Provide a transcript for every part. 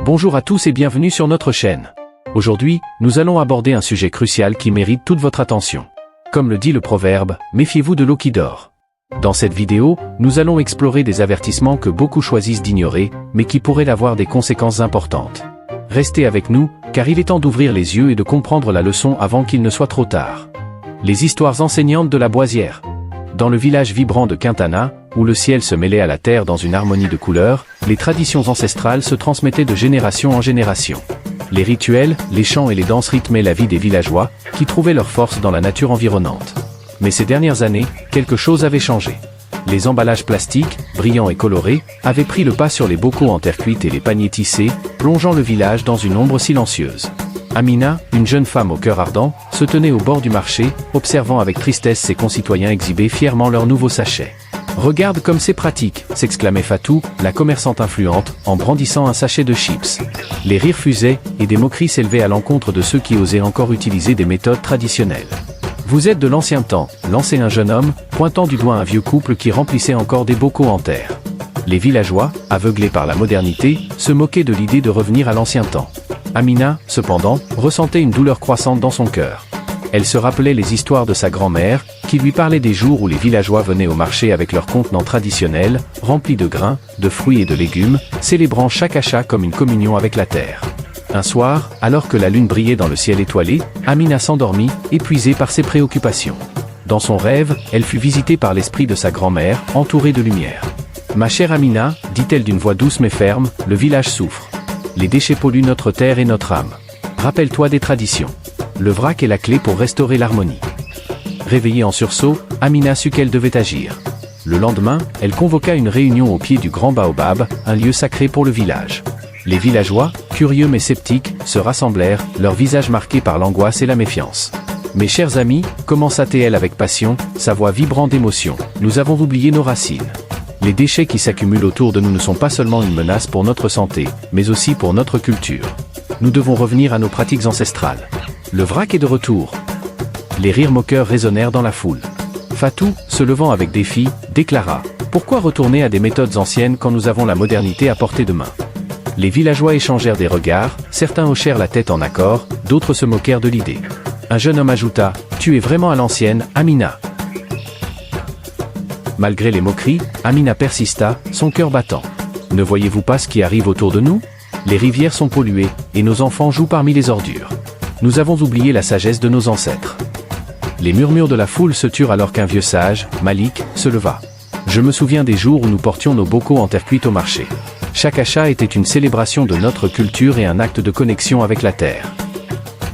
Bonjour à tous et bienvenue sur notre chaîne. Aujourd'hui, nous allons aborder un sujet crucial qui mérite toute votre attention. Comme le dit le proverbe, méfiez-vous de l'eau qui dort. Dans cette vidéo, nous allons explorer des avertissements que beaucoup choisissent d'ignorer, mais qui pourraient avoir des conséquences importantes. Restez avec nous, car il est temps d'ouvrir les yeux et de comprendre la leçon avant qu'il ne soit trop tard. Les histoires enseignantes de la Boissière. Dans le village vibrant de Quintana, où le ciel se mêlait à la terre dans une harmonie de couleurs, les traditions ancestrales se transmettaient de génération en génération. Les rituels, les chants et les danses rythmaient la vie des villageois, qui trouvaient leur force dans la nature environnante. Mais ces dernières années, quelque chose avait changé. Les emballages plastiques, brillants et colorés, avaient pris le pas sur les bocaux en terre cuite et les paniers tissés, plongeant le village dans une ombre silencieuse. Amina, une jeune femme au cœur ardent, se tenait au bord du marché, observant avec tristesse ses concitoyens exhiber fièrement leurs nouveaux sachets. « Regarde comme c'est pratique !» s'exclamait Fatou, la commerçante influente, en brandissant un sachet de chips. Les rires fusaient, et des moqueries s'élevaient à l'encontre de ceux qui osaient encore utiliser des méthodes traditionnelles. « Vous êtes de l'ancien temps », lançait un jeune homme, pointant du doigt un vieux couple qui remplissait encore des bocaux en terre. Les villageois, aveuglés par la modernité, se moquaient de l'idée de revenir à l'ancien temps. Amina, cependant, ressentait une douleur croissante dans son cœur. Elle se rappelait les histoires de sa grand-mère, qui lui parlait des jours où les villageois venaient au marché avec leurs contenants traditionnels, remplis de grains, de fruits et de légumes, célébrant chaque achat comme une communion avec la terre. Un soir, alors que la lune brillait dans le ciel étoilé, Amina s'endormit, épuisée par ses préoccupations. Dans son rêve, elle fut visitée par l'esprit de sa grand-mère, entourée de lumière. « Ma chère Amina, dit-elle d'une voix douce mais ferme, le village souffre. Les déchets polluent notre terre et notre âme. Rappelle-toi des traditions. Le vrac est la clé pour restaurer l'harmonie. » Réveillée en sursaut, Amina sut qu'elle devait agir. Le lendemain, elle convoqua une réunion au pied du grand baobab, un lieu sacré pour le village. Les villageois, curieux mais sceptiques, se rassemblèrent, leurs visages marqués par l'angoisse et la méfiance. « Mes chers amis, commença-t-elle avec passion, sa voix vibrant d'émotion, nous avons oublié nos racines. Les déchets qui s'accumulent autour de nous ne sont pas seulement une menace pour notre santé, mais aussi pour notre culture. Nous devons revenir à nos pratiques ancestrales. Le vrac est de retour. » Les rires moqueurs résonnèrent dans la foule. Fatou, se levant avec défi, déclara « Pourquoi retourner à des méthodes anciennes quand nous avons la modernité à portée de main ?» Les villageois échangèrent des regards, certains hochèrent la tête en accord, d'autres se moquèrent de l'idée. Un jeune homme ajouta « Tu es vraiment à l'ancienne, Amina. » Malgré les moqueries, Amina persista, son cœur battant. « Ne voyez-vous pas ce qui arrive autour de nous? Les rivières sont polluées, et nos enfants jouent parmi les ordures. Nous avons oublié la sagesse de nos ancêtres. » Les murmures de la foule se turent alors qu'un vieux sage, Malik, se leva. « Je me souviens des jours où nous portions nos bocaux en terre cuite au marché. Chaque achat était une célébration de notre culture et un acte de connexion avec la terre. »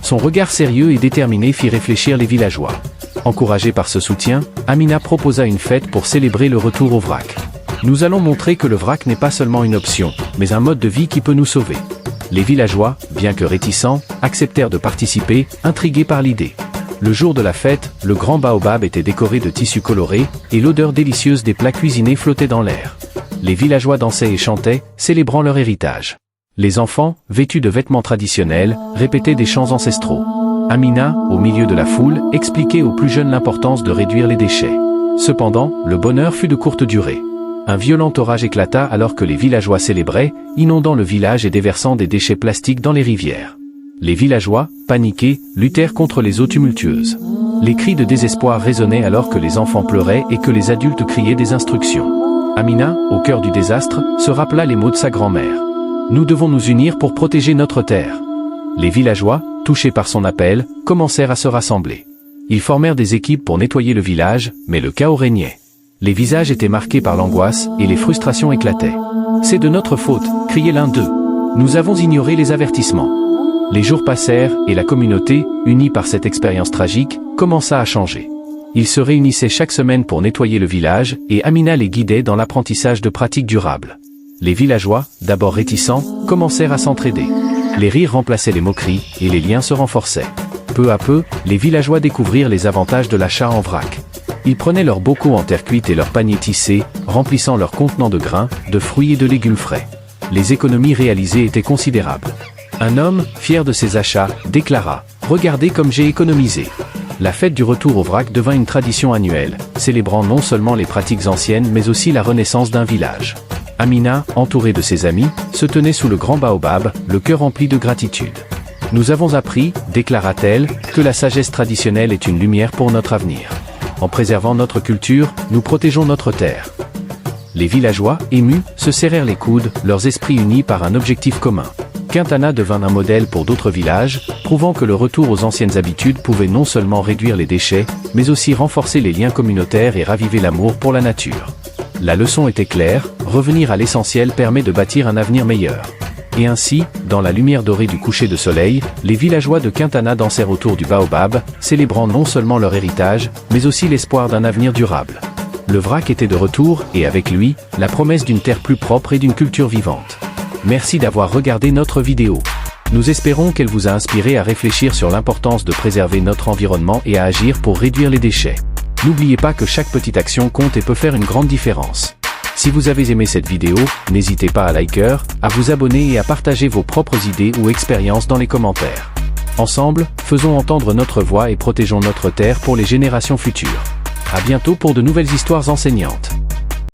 Son regard sérieux et déterminé fit réfléchir les villageois. Encouragée par ce soutien, Amina proposa une fête pour célébrer le retour au vrac. « Nous allons montrer que le vrac n'est pas seulement une option, mais un mode de vie qui peut nous sauver. » Les villageois, bien que réticents, acceptèrent de participer, intrigués par l'idée. Le jour de la fête, le grand baobab était décoré de tissus colorés, et l'odeur délicieuse des plats cuisinés flottait dans l'air. Les villageois dansaient et chantaient, célébrant leur héritage. Les enfants, vêtus de vêtements traditionnels, répétaient des chants ancestraux. Amina, au milieu de la foule, expliquait aux plus jeunes l'importance de réduire les déchets. Cependant, le bonheur fut de courte durée. Un violent orage éclata alors que les villageois célébraient, inondant le village et déversant des déchets plastiques dans les rivières. Les villageois, paniqués, luttèrent contre les eaux tumultueuses. Les cris de désespoir résonnaient alors que les enfants pleuraient et que les adultes criaient des instructions. Amina, au cœur du désastre, se rappela les mots de sa grand-mère. « Nous devons nous unir pour protéger notre terre. » Les villageois, touchés par son appel, commencèrent à se rassembler. Ils formèrent des équipes pour nettoyer le village, mais le chaos régnait. Les visages étaient marqués par l'angoisse et les frustrations éclataient. « C'est de notre faute !» criait l'un d'eux. « Nous avons ignoré les avertissements. » Les jours passèrent, et la communauté, unie par cette expérience tragique, commença à changer. Ils se réunissaient chaque semaine pour nettoyer le village, et Amina les guidait dans l'apprentissage de pratiques durables. Les villageois, d'abord réticents, commencèrent à s'entraider. Les rires remplaçaient les moqueries, et les liens se renforçaient. Peu à peu, les villageois découvrirent les avantages de l'achat en vrac. Ils prenaient leurs bocaux en terre cuite et leurs paniers tissés, remplissant leurs contenants de grains, de fruits et de légumes frais. Les économies réalisées étaient considérables. Un homme, fier de ses achats, déclara « Regardez comme j'ai économisé ». La fête du retour au vrac devint une tradition annuelle, célébrant non seulement les pratiques anciennes mais aussi la renaissance d'un village. Amina, entourée de ses amis, se tenait sous le grand baobab, le cœur rempli de gratitude. Nous avons appris, déclara-t-elle, que la sagesse traditionnelle est une lumière pour notre avenir. En préservant notre culture, nous protégeons notre terre. Les villageois, émus, se serrèrent les coudes, leurs esprits unis par un objectif commun. Quintana devint un modèle pour d'autres villages, prouvant que le retour aux anciennes habitudes pouvait non seulement réduire les déchets, mais aussi renforcer les liens communautaires et raviver l'amour pour la nature. La leçon était claire, revenir à l'essentiel permet de bâtir un avenir meilleur. Et ainsi, dans la lumière dorée du coucher de soleil, les villageois de Quintana dansèrent autour du baobab, célébrant non seulement leur héritage, mais aussi l'espoir d'un avenir durable. Le vrac était de retour, et avec lui, la promesse d'une terre plus propre et d'une culture vivante. Merci d'avoir regardé notre vidéo. Nous espérons qu'elle vous a inspiré à réfléchir sur l'importance de préserver notre environnement et à agir pour réduire les déchets. N'oubliez pas que chaque petite action compte et peut faire une grande différence. Si vous avez aimé cette vidéo, n'hésitez pas à liker, à vous abonner et à partager vos propres idées ou expériences dans les commentaires. Ensemble, faisons entendre notre voix et protégeons notre terre pour les générations futures. À bientôt pour de nouvelles histoires enseignantes.